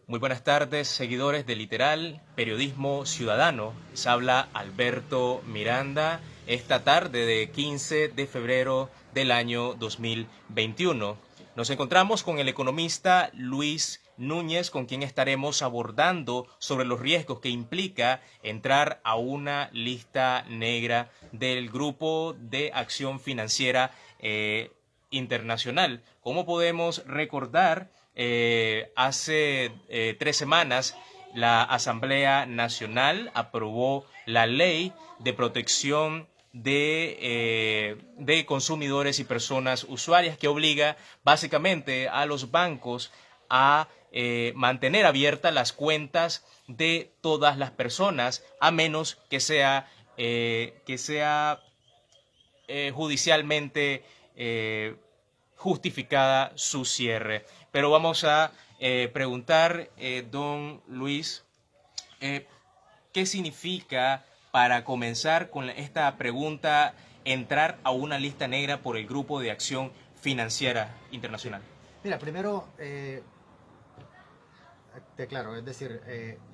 Muy buenas tardes, seguidores de Literal, Periodismo Ciudadano. Les habla Alberto Miranda esta tarde de 15 de febrero del año 2021. Nos encontramos con el economista Luis Núñez, con quien estaremos abordando sobre los riesgos que implica entrar a una lista negra del Grupo de Acción Financiera Internacional. ¿Cómo podemos recordar? Hace 3 semanas la Asamblea Nacional aprobó la ley de protección de consumidores y personas usuarias que obliga básicamente a los bancos a mantener abiertas las cuentas de todas las personas a menos que sea judicialmente justificada su cierre. Pero vamos a preguntar, don Luis, eh, ¿qué significa, para comenzar con esta pregunta, entrar a una lista negra por el Grupo de Acción Financiera Sí. Internacional? Mira, primero, te aclaro, es decir,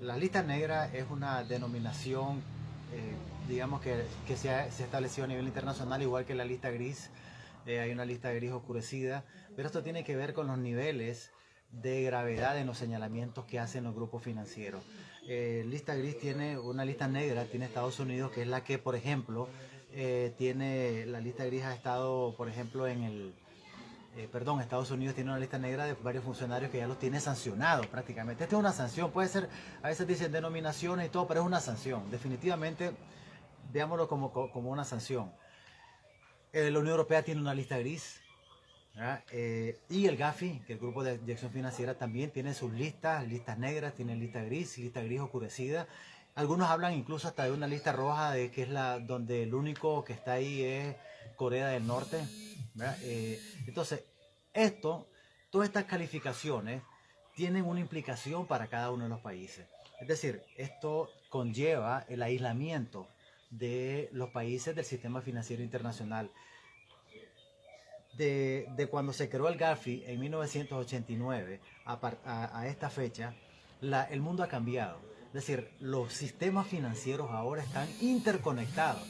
la lista negra es una denominación, digamos, que se ha establecido a nivel internacional, igual que la lista gris. Hay una lista gris oscurecida, pero esto tiene que ver con los niveles de gravedad en los señalamientos que hacen los grupos financieros. Lista gris tiene una lista negra, tiene Estados Unidos, que es la que, por ejemplo, tiene la lista gris ha estado, por ejemplo, Estados Unidos tiene una lista negra de varios funcionarios que ya los tiene sancionados prácticamente. Esta es una sanción, puede ser, a veces dicen denominaciones y todo, pero es una sanción. Definitivamente, veámoslo como una sanción. La Unión Europea tiene una lista gris, y el GAFI, que es el Grupo de Acción Financiera, también tiene sus listas negras, tiene lista gris oscurecida. Algunos hablan incluso hasta de una lista roja, que es la donde el único que está ahí es Corea del Norte. Entonces, esto, todas estas calificaciones tienen una implicación para cada uno de los países. Es decir, esto conlleva el aislamiento de los países del sistema financiero internacional. De cuando se creó el GAFI en 1989 a esta fecha, el mundo ha cambiado. Es decir, los sistemas financieros ahora están interconectados.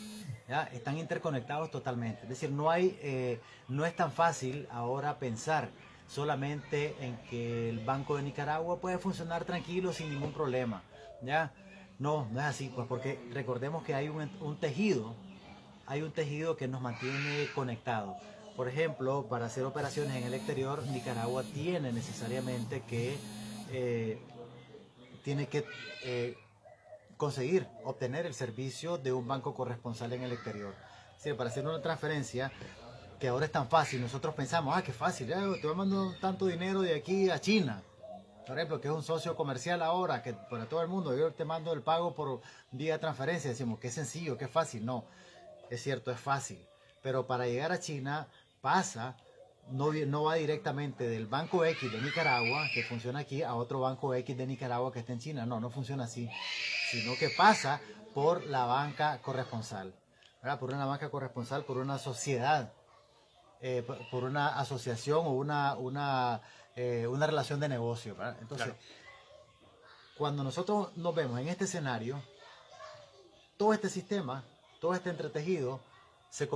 ¿Ya? Están interconectados totalmente. Es decir, no es tan fácil ahora pensar solamente en que el Banco de Nicaragua puede funcionar tranquilo sin ningún problema. ¿Ya? No, no es así, pues, porque recordemos que hay un tejido que nos mantiene conectados. Por ejemplo, para hacer operaciones en el exterior, Nicaragua tiene necesariamente eh, que obtener el servicio de un banco corresponsal en el exterior. Es decir, para hacer una transferencia, que ahora es tan fácil, nosotros pensamos, qué fácil, ya te voy mandando tanto dinero de aquí a China, por ejemplo, que es un socio comercial ahora, que para todo el mundo, yo te mando el pago por vía transferencia, decimos, qué sencillo, qué fácil. No, es cierto, es fácil, pero para llegar a China pasa, no va directamente del banco X de Nicaragua, que funciona aquí, a otro banco X de Nicaragua que está en China. No, no funciona así, sino que pasa por la banca corresponsal, ¿verdad? Por una banca corresponsal, por una sociedad, por una asociación o una relación de negocio, ¿verdad? Entonces, Claro. cuando nosotros nos vemos en este escenario, todo este sistema, todo este entretejido se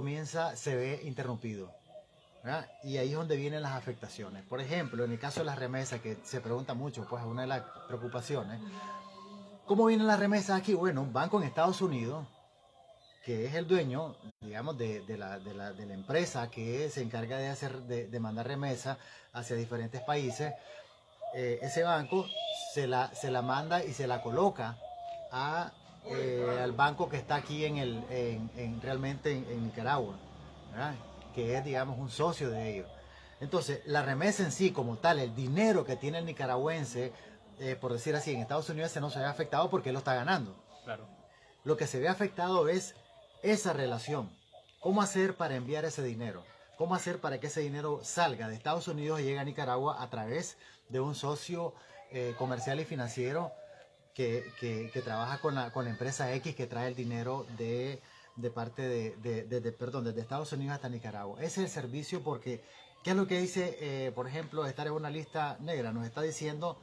ve interrumpido, ¿verdad? Y ahí es donde vienen las afectaciones. Por ejemplo, en el caso de las remesas, que se pregunta mucho, pues es una de las preocupaciones. ¿Cómo vienen las remesas aquí? Bueno, un banco en Estados Unidos, que es el dueño, digamos, de la empresa que se encarga de mandar remesas hacia diferentes países, ese banco se la manda y se la coloca a, al banco que está aquí realmente en Nicaragua, ¿verdad? Que es, digamos, un socio de ellos. Entonces, la remesa en sí, como tal, el dinero que tiene el nicaragüense, por decir así, en Estados Unidos no se ve afectado porque él lo está ganando. Claro. Lo que se ve afectado es esa relación. ¿Cómo hacer para enviar ese dinero? ¿Cómo hacer para que ese dinero salga de Estados Unidos y llegue a Nicaragua a través de un socio comercial y financiero que trabaja con la empresa X que trae el dinero de parte desde Estados Unidos hasta Nicaragua? Ese es el servicio, porque ¿qué es lo que dice, por ejemplo, estar en una lista negra? Nos está diciendo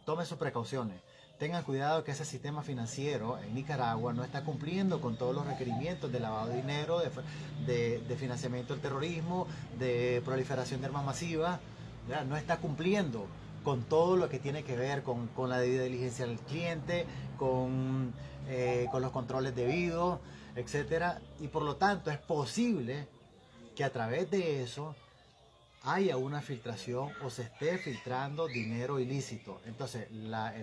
tomen sus precauciones. Tengan cuidado que ese sistema financiero en Nicaragua no está cumpliendo con todos los requerimientos de lavado de dinero, de financiamiento del terrorismo, de proliferación de armas masivas. ¿Verdad? No está cumpliendo con todo lo que tiene que ver con la debida diligencia del cliente, con los controles debidos, etcétera. Y por lo tanto es posible que a través de eso haya una filtración o se esté filtrando dinero ilícito. Entonces la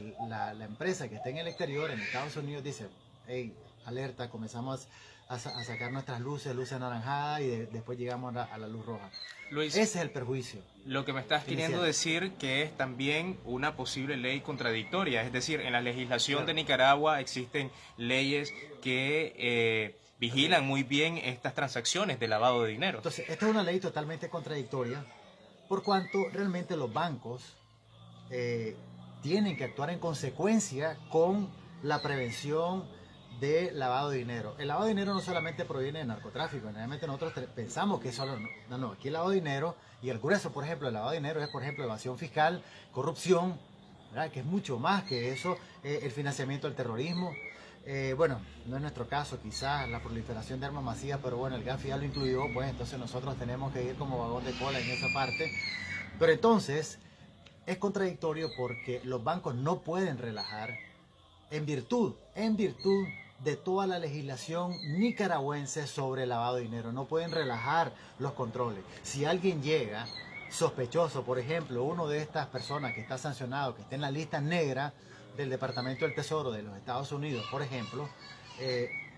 empresa que esté en el exterior, en Estados Unidos, dice, hey, alerta, comenzamos a sacar nuestras luces anaranjadas y después llegamos a la luz roja. Luis, ese es el perjuicio. Lo que me estás queriendo decir que es también una posible ley contradictoria, es decir, en la legislación de Nicaragua existen leyes que vigilan muy bien estas transacciones de lavado de dinero. Entonces, esta es una ley totalmente contradictoria, por cuanto realmente los bancos tienen que actuar en consecuencia con la prevención de lavado de dinero. El lavado de dinero no solamente proviene de narcotráfico, generalmente nosotros pensamos que solo no, aquí el lavado de dinero y el grueso, por ejemplo, el lavado de dinero es, por ejemplo, evasión fiscal, corrupción, ¿verdad? Que es mucho más que eso, el financiamiento del terrorismo. Bueno, no es nuestro caso, quizás la proliferación de armas masivas, pero bueno, el GAFI ya lo incluyó, pues entonces nosotros tenemos que ir como vagón de cola en esa parte. Pero entonces es contradictorio porque los bancos no pueden relajar en virtud de toda la legislación nicaragüense sobre lavado de dinero. No pueden relajar los controles. Si alguien llega sospechoso, por ejemplo, uno de estas personas que está sancionado, que está en la lista negra del Departamento del Tesoro de los Estados Unidos, por ejemplo,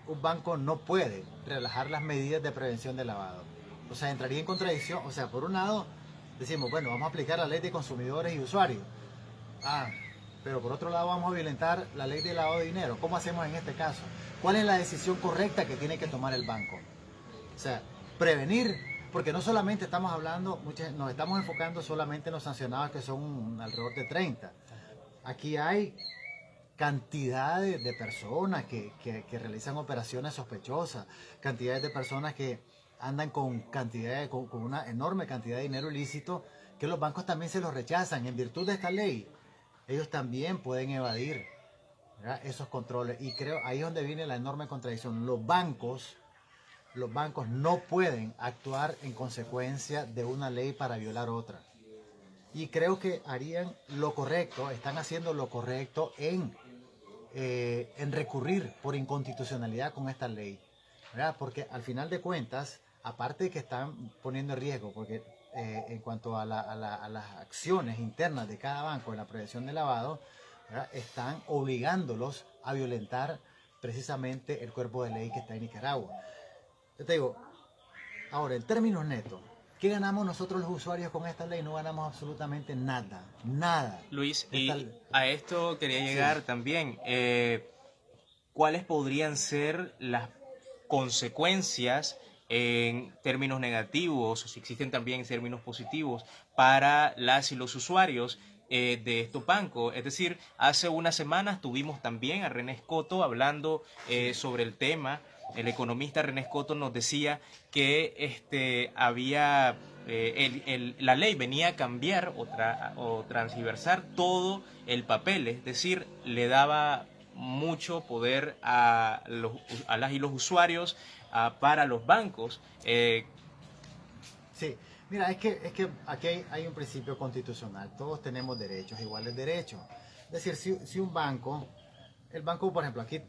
un banco no puede relajar las medidas de prevención de lavado. O sea, entraría en contradicción. O sea, por un lado, decimos, bueno, vamos a aplicar la ley de consumidores y usuarios. Pero por otro lado vamos a violentar la ley de lavado de dinero. ¿Cómo hacemos en este caso? ¿Cuál es la decisión correcta que tiene que tomar el banco? O sea, prevenir, porque no solamente estamos hablando, nos estamos enfocando solamente en los sancionados, que son alrededor de 30. Aquí hay cantidades de personas que realizan operaciones sospechosas, cantidades de personas que andan con una enorme cantidad de dinero ilícito, que los bancos también se los rechazan en virtud de esta ley. Ellos también pueden evadir, ¿verdad?, esos controles. Y creo ahí es donde viene la enorme contradicción. Los bancos no pueden actuar en consecuencia de una ley para violar otra. Y creo que harían lo correcto, están haciendo lo correcto en recurrir por inconstitucionalidad con esta ley, ¿verdad? Porque al final de cuentas, aparte de que están poniendo en riesgo, porque en cuanto a las acciones internas de cada banco en la prevención de lavado, ¿verdad?, están obligándolos a violentar precisamente el cuerpo de ley que está en Nicaragua. Yo te digo, ahora en términos netos, ¿qué ganamos nosotros los usuarios con esta ley? No ganamos absolutamente nada, nada. Luis, y a esto quería llegar también. ¿Cuáles podrían ser las consecuencias en términos negativos, o si existen también en términos positivos, para las y los usuarios de estos bancos? Es decir, hace unas semanas tuvimos también a René Escoto hablando sobre el tema. El economista René Escoto nos decía que había la ley venía a cambiar o transversar todo el papel, es decir, le daba mucho poder a las y los usuarios para los bancos. Sí, mira, es que aquí hay un principio constitucional. Todos tenemos derechos, iguales derechos. Es decir, si un banco, el banco, por ejemplo, aquí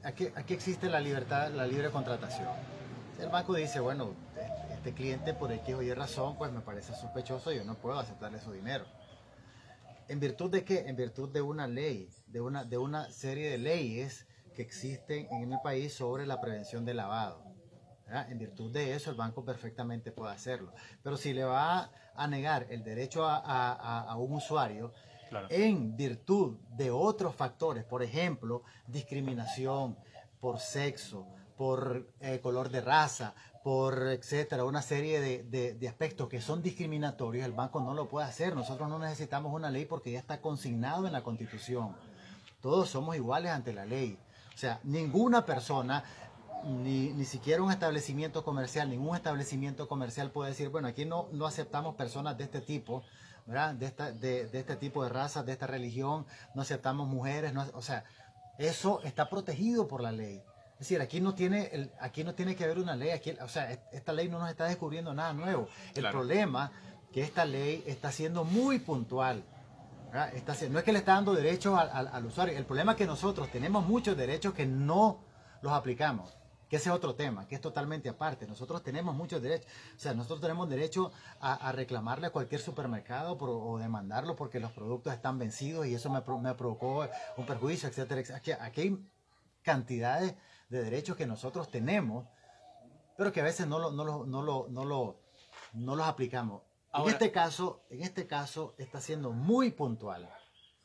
existe la libertad, la libre contratación. El banco dice, bueno, este cliente por X o Y razón, pues me parece sospechoso, yo no puedo aceptarle su dinero. ¿En virtud de qué? En virtud de una ley, de una serie de leyes que existen en el país sobre la prevención del lavado, ¿verdad? En virtud de eso el banco perfectamente puede hacerlo. Pero si le va a negar el derecho a un usuario, claro, en virtud de otros factores, por ejemplo, discriminación por sexo, por color de raza, por etcétera, una serie de aspectos que son discriminatorios, el banco no lo puede hacer. Nosotros no necesitamos una ley porque ya está consignado en la Constitución. Todos somos iguales ante la ley. O sea, ninguna persona, ni siquiera un establecimiento comercial, ningún establecimiento comercial puede decir, bueno, aquí no aceptamos personas de este tipo, ¿verdad? De este tipo de razas, de esta religión, no aceptamos mujeres, no, o sea, eso está protegido por la ley. Es decir, aquí no tiene que haber una ley, aquí, o sea, esta ley no nos está descubriendo nada nuevo. El Claro. problema que esta ley está siendo muy puntual. No es que le está dando derechos al usuario. El problema es que nosotros tenemos muchos derechos que no los aplicamos. Que ese es otro tema, que es totalmente aparte. Nosotros tenemos muchos derechos. O sea, nosotros tenemos derecho a reclamarle a cualquier supermercado o demandarlo porque los productos están vencidos y eso me provocó un perjuicio, etcétera, etcétera. Aquí hay cantidades de derechos que nosotros tenemos, pero que a veces no los aplicamos. Ahora, En este caso está siendo muy puntual.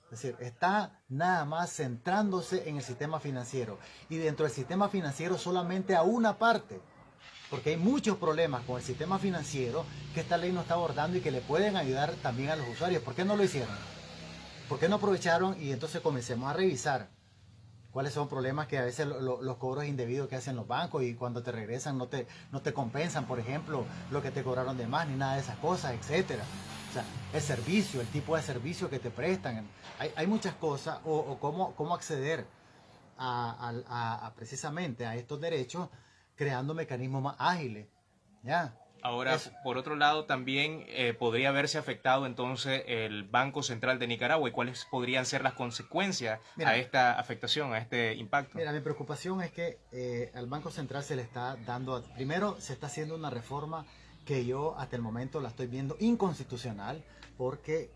Es decir, está nada más centrándose en el sistema financiero. Y dentro del sistema financiero solamente a una parte. Porque hay muchos problemas con el sistema financiero que esta ley no está abordando y que le pueden ayudar también a los usuarios. ¿Por qué no lo hicieron? ¿Por qué no aprovecharon y entonces comencemos a revisar cuáles son problemas que a veces los cobros indebidos que hacen los bancos y cuando te regresan no te compensan, por ejemplo, lo que te cobraron de más ni nada de esas cosas, etcétera? O sea, el servicio, el tipo de servicio que te prestan. Hay muchas cosas o cómo acceder precisamente a estos derechos creando mecanismos más ágiles. ¿Ya? Ahora, por otro lado, también podría verse afectado entonces el Banco Central de Nicaragua y cuáles podrían ser las consecuencias a esta afectación, a este impacto. Mira, mi preocupación es que al Banco Central se le está dando, primero se está haciendo una reforma que yo hasta el momento la estoy viendo inconstitucional porque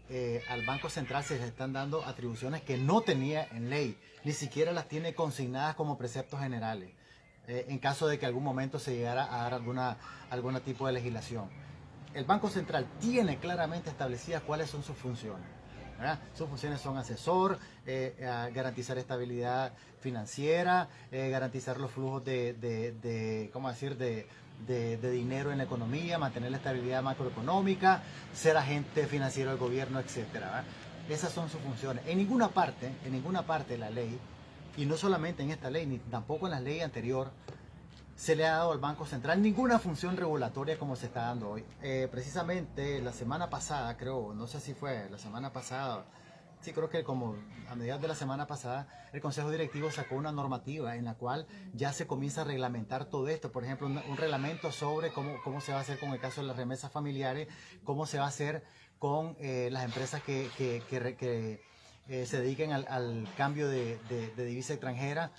al Banco Central se le están dando atribuciones que no tenía en ley, ni siquiera las tiene consignadas como preceptos generales. En caso de que algún momento se llegara a dar algún tipo de legislación. El Banco Central tiene claramente establecidas cuáles son sus funciones. ¿Verdad? Sus funciones son asesor, garantizar estabilidad financiera, garantizar los flujos ¿cómo decir?, de dinero en la economía, mantener la estabilidad macroeconómica, ser agente financiero del gobierno, etc. Esas son sus funciones. En ninguna parte de la ley, y no solamente en esta ley, ni tampoco en la ley anterior, se le ha dado al Banco Central ninguna función regulatoria como se está dando hoy. Precisamente la semana pasada, creo, no sé si fue la semana pasada, sí creo que como a mediados de la semana pasada, el Consejo Directivo sacó una normativa en la cual ya se comienza a reglamentar todo esto. Por ejemplo, un reglamento sobre cómo se va a hacer con el caso de las remesas familiares, cómo se va a hacer con las empresas que se dediquen al cambio de divisa extranjera,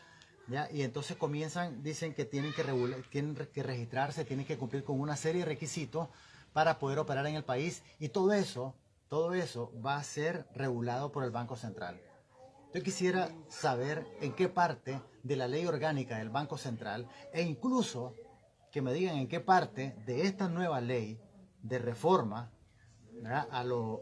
¿ya? Y entonces dicen que tienen que registrarse, tienen que cumplir con una serie de requisitos para poder operar en el país y todo eso va a ser regulado por el Banco Central. Yo quisiera saber en qué parte de la ley orgánica del Banco Central e incluso que me digan en qué parte de esta nueva ley de reforma, ¿verdad?, a los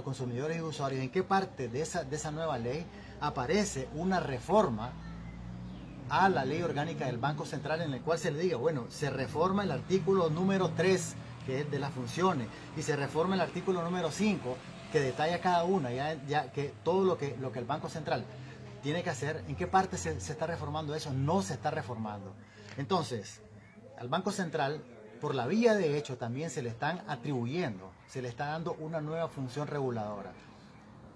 consumidores y usuarios, en qué parte de esa nueva ley aparece una reforma a la ley orgánica del Banco Central en la cual se le diga, bueno, se reforma el artículo número 3, que es de las funciones, y se reforma el artículo número 5, que detalla cada una, ya que todo lo que el Banco Central tiene que hacer. ¿En qué parte se está reformando eso? No se está reformando. Entonces, al Banco Central, por la vía de hecho, también se le están atribuyendo, se le está dando una nueva función reguladora.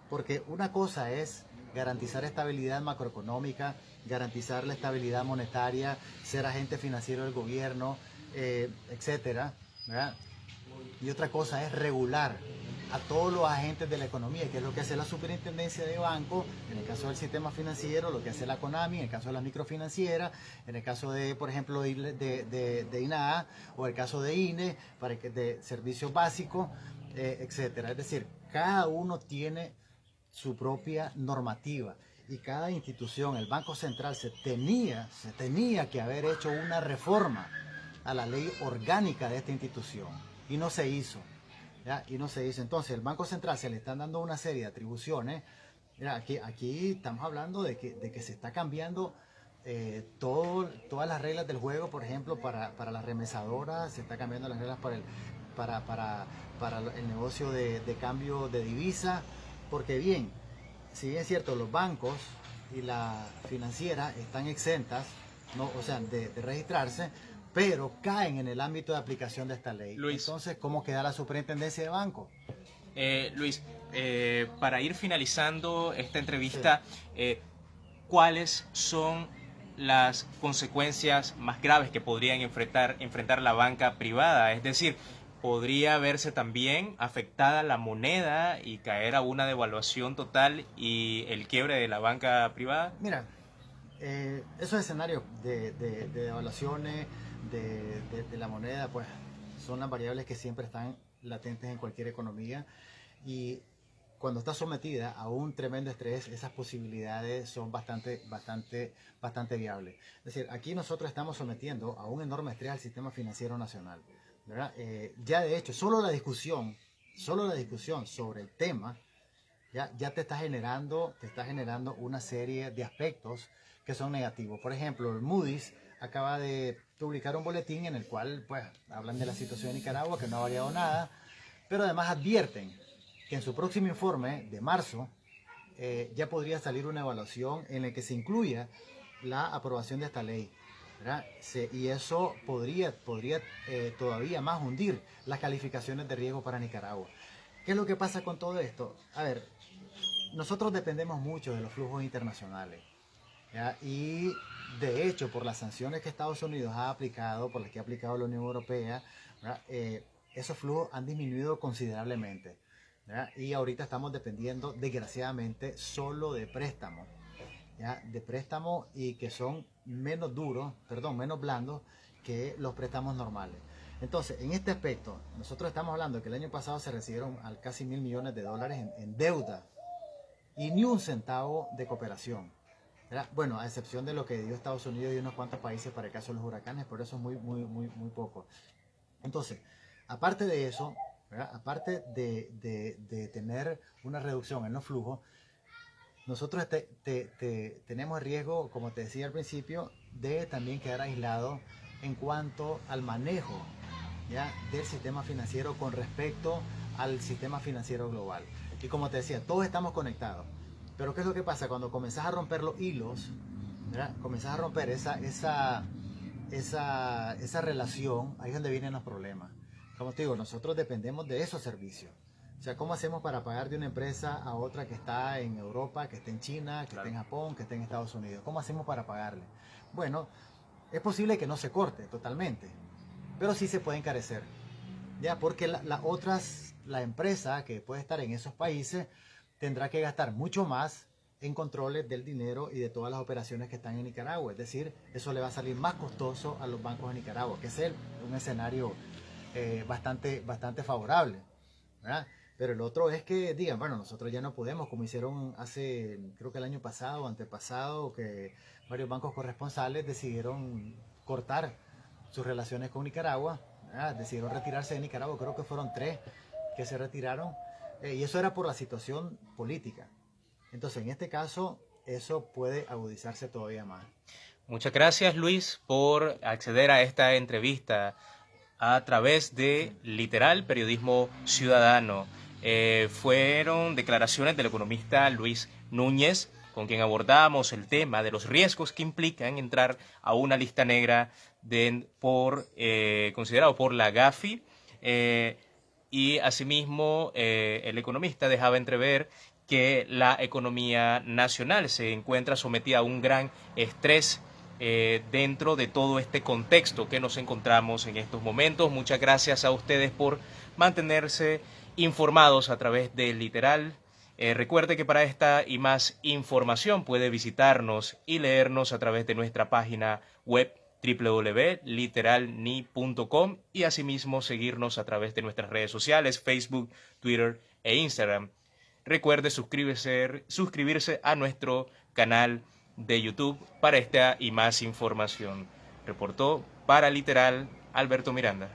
Porque una cosa es garantizar estabilidad macroeconómica, garantizar la estabilidad monetaria, ser agente financiero del gobierno, etcétera, ¿verdad? Y otra cosa es regular a todos los agentes de la economía, que es lo que hace la superintendencia de banco, en el caso del sistema financiero, lo que hace la CONAMI, en el caso de las microfinancieras, en el caso de, por ejemplo, de INAH, o el caso de INE, de servicios básicos, etcétera. Es decir, cada uno tiene su propia normativa y cada institución, el Banco Central, se tenía que haber hecho una reforma a la ley orgánica de esta institución y no se hizo. ¿Ya? Y no se hizo. Entonces, el Banco Central se le están dando una serie de atribuciones. Mira, aquí estamos hablando de que se está cambiando todas las reglas del juego. Por ejemplo, para las remesadoras se está cambiando las reglas para el negocio de cambio de divisa, porque bien, si bien es cierto, los bancos y la financiera están exentas, ¿no? O sea, de registrarse, pero caen en el ámbito de aplicación de esta ley. Luis. Entonces, ¿cómo queda la superintendencia de banco? Luis, para ir finalizando esta entrevista, ¿cuáles son las consecuencias más graves que podrían enfrentar la banca privada? Es decir, ¿podría verse también afectada la moneda y caer a una devaluación total y el quiebre de la banca privada? Mira, esos escenarios de devaluaciones de la moneda, pues son las variables que siempre están latentes en cualquier economía, y cuando está sometida a un tremendo estrés, esas posibilidades son bastante viables. Es decir, aquí nosotros estamos sometiendo a un enorme estrés al sistema financiero nacional, ¿verdad? Ya de hecho, solo la discusión sobre el tema ya te está generando una serie de aspectos que son negativos. Por ejemplo, el Moody's acaba de publicar un boletín en el cual pues hablan de la situación de Nicaragua, que no ha variado nada, pero además advierten que en su próximo informe de marzo ya podría salir una evaluación en la que se incluya la aprobación de esta ley, ¿verdad? Y eso podría todavía más hundir las calificaciones de riesgo para Nicaragua. ¿Qué es lo que pasa con todo esto? A ver, nosotros dependemos mucho de los flujos internacionales, ¿ya? Y de hecho, por las sanciones que Estados Unidos ha aplicado, por las que ha aplicado la Unión Europea, esos flujos han disminuido considerablemente, ¿ya? Y ahorita estamos dependiendo, desgraciadamente, solo de préstamos, ¿ya? De préstamos, y que son menos blandos que los préstamos normales. Entonces, en este aspecto, nosotros estamos hablando de que el año pasado se recibieron casi $1.000 millones en deuda y ni un centavo de cooperación, ¿verdad? Bueno, a excepción de lo que dio Estados Unidos y unos cuantos países para el caso de los huracanes, pero eso es muy poco. Entonces, aparte de eso, ¿verdad? Aparte de tener una reducción en los flujos, nosotros tenemos el riesgo, como te decía al principio, de también quedar aislados en cuanto al manejo, ¿ya?, del sistema financiero con respecto al sistema financiero global. Y como te decía, todos estamos conectados. Pero ¿qué es lo que pasa? Cuando comenzás a romper los hilos, ¿verdad?, comenzás a romper esa relación, ahí es donde vienen los problemas. Como te digo, nosotros dependemos de esos servicios. O sea, ¿cómo hacemos para pagar de una empresa a otra que está en Europa, que está en China, que está en Japón, que está en Estados Unidos? ¿Cómo hacemos para pagarle? Bueno, es posible que no se corte totalmente, pero sí se puede encarecer, ya, porque la empresa que puede estar en esos países tendrá que gastar mucho más en controles del dinero y de todas las operaciones que están en Nicaragua. Es decir, eso le va a salir más costoso a los bancos de Nicaragua, que es un escenario bastante favorable, ¿verdad? Pero el otro es que digan, bueno, nosotros ya no podemos, como hicieron hace, creo que el año pasado o antepasado, que varios bancos corresponsales decidieron cortar sus relaciones con Nicaragua, ¿verdad? Decidieron retirarse de Nicaragua, creo que fueron 3 que se retiraron, y eso era por la situación política. Entonces, en este caso, eso puede agudizarse todavía más. Muchas gracias, Luis, por acceder a esta entrevista a través de Literal Periodismo Ciudadano. Fueron declaraciones del economista Luis Núñez, con quien abordamos el tema de los riesgos que implican entrar a una lista negra considerado por la Gafi, y asimismo el economista dejaba entrever que la economía nacional se encuentra sometida a un gran estrés dentro de todo este contexto que nos encontramos en estos momentos. Muchas gracias a ustedes por mantenerse informados a través de Literal. Recuerde que para esta y más información puede visitarnos y leernos a través de nuestra página web www.literalni.com y asimismo seguirnos a través de nuestras redes sociales, Facebook, Twitter e Instagram. Recuerde suscribirse a nuestro canal de YouTube para esta y más información. Reportó para Literal Alberto Miranda.